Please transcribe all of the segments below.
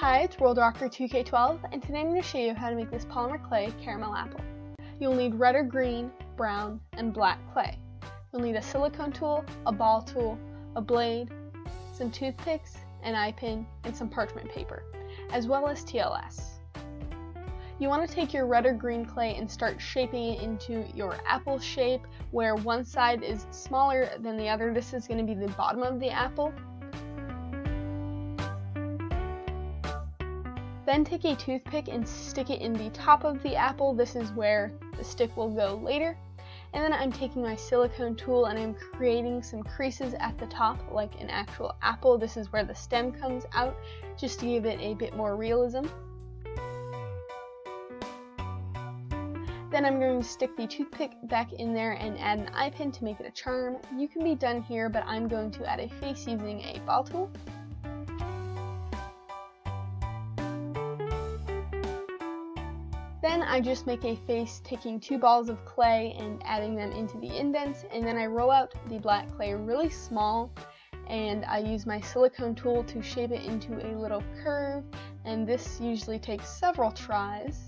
Hi, it's World Rocker 2K12, and today I'm going to show you how to make this polymer clay caramel apple. You'll need red or green, brown, and black clay. You'll need a silicone tool, a ball tool, a blade, some toothpicks, an eye pin, and some parchment paper, as well as TLS. You want to take your red or green clay and start shaping it into your apple shape, where one side is smaller than the other. This is going to be the bottom of the apple. Then take a toothpick and stick it in the top of the apple. This is where the stick will go later. And then I'm taking my silicone tool and I'm creating some creases at the top like an actual apple. This is where the stem comes out, just to give it a bit more realism. Then I'm going to stick the toothpick back in there and add an eye pin to make it a charm. You can be done here, but I'm going to add a face using a ball tool. Then I just make a face taking 2 balls of clay and adding them into the indents, and then I roll out the black clay really small, and I use my silicone tool to shape it into a little curve, and this usually takes several tries.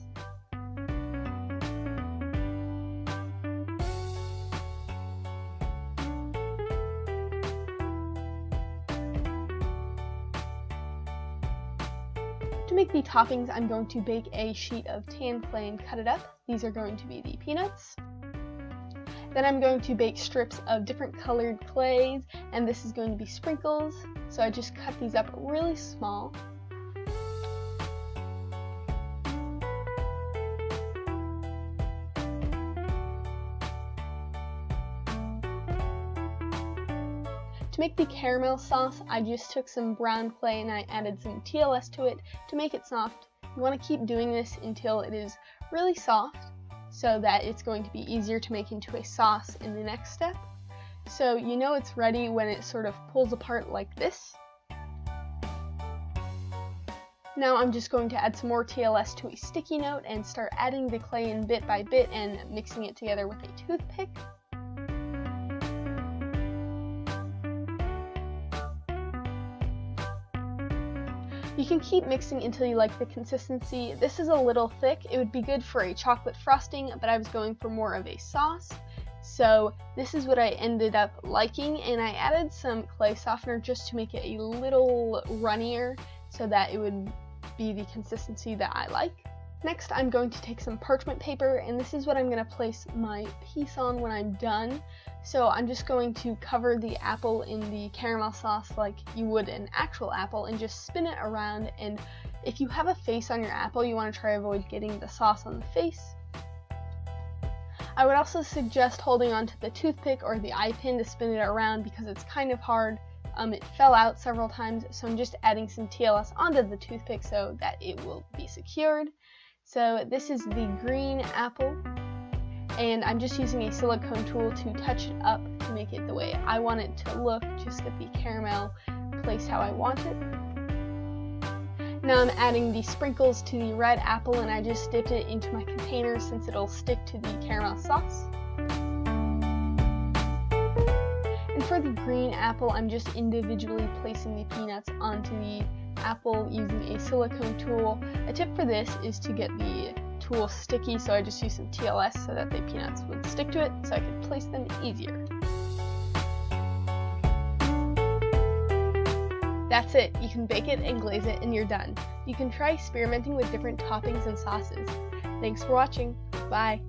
To make the toppings, I'm going to bake a sheet of tan clay and cut it up. These are going to be the peanuts. Then I'm going to bake strips of different colored clays, and this is going to be sprinkles. So I just cut these up really small. To make the caramel sauce, I just took some brown clay and I added some TLS to it to make it soft. You want to keep doing this until it is really soft so that it's going to be easier to make into a sauce in the next step. So you know it's ready when it sort of pulls apart like this. Now I'm just going to add some more TLS to a sticky note and start adding the clay in bit by bit and mixing it together with a toothpick. You can keep mixing until you like the consistency. This is a little thick. It would be good for a chocolate frosting, but I was going for more of a sauce. So this is what I ended up liking, and I added some clay softener just to make it a little runnier so that it would be the consistency that I like. Next, I'm going to take some parchment paper, and this is what I'm going to place my piece on when I'm done. So I'm just going to cover the apple in the caramel sauce like you would an actual apple and just spin it around, and if you have a face on your apple, you want to try to avoid getting the sauce on the face. I would also suggest holding onto the toothpick or the eye pin to spin it around because it's kind of hard. It fell out several times, so I'm just adding some TLS onto the toothpick so that it will be secured. So this is the green apple, and I'm just using a silicone tool to touch it up to make it the way I want it to look, just get the caramel placed how I want it. Now I'm adding the sprinkles to the red apple, and I just dipped it into my container since it'll stick to the caramel sauce. And for the green apple, I'm just individually placing the peanuts onto the apple using a silicone tool. A tip for this is to get the tool sticky, so I just use some TLS so that the peanuts would stick to it so I could place them easier. That's it. You can bake it and glaze it and you're done. You can try experimenting with different toppings and sauces. Thanks for watching. Bye.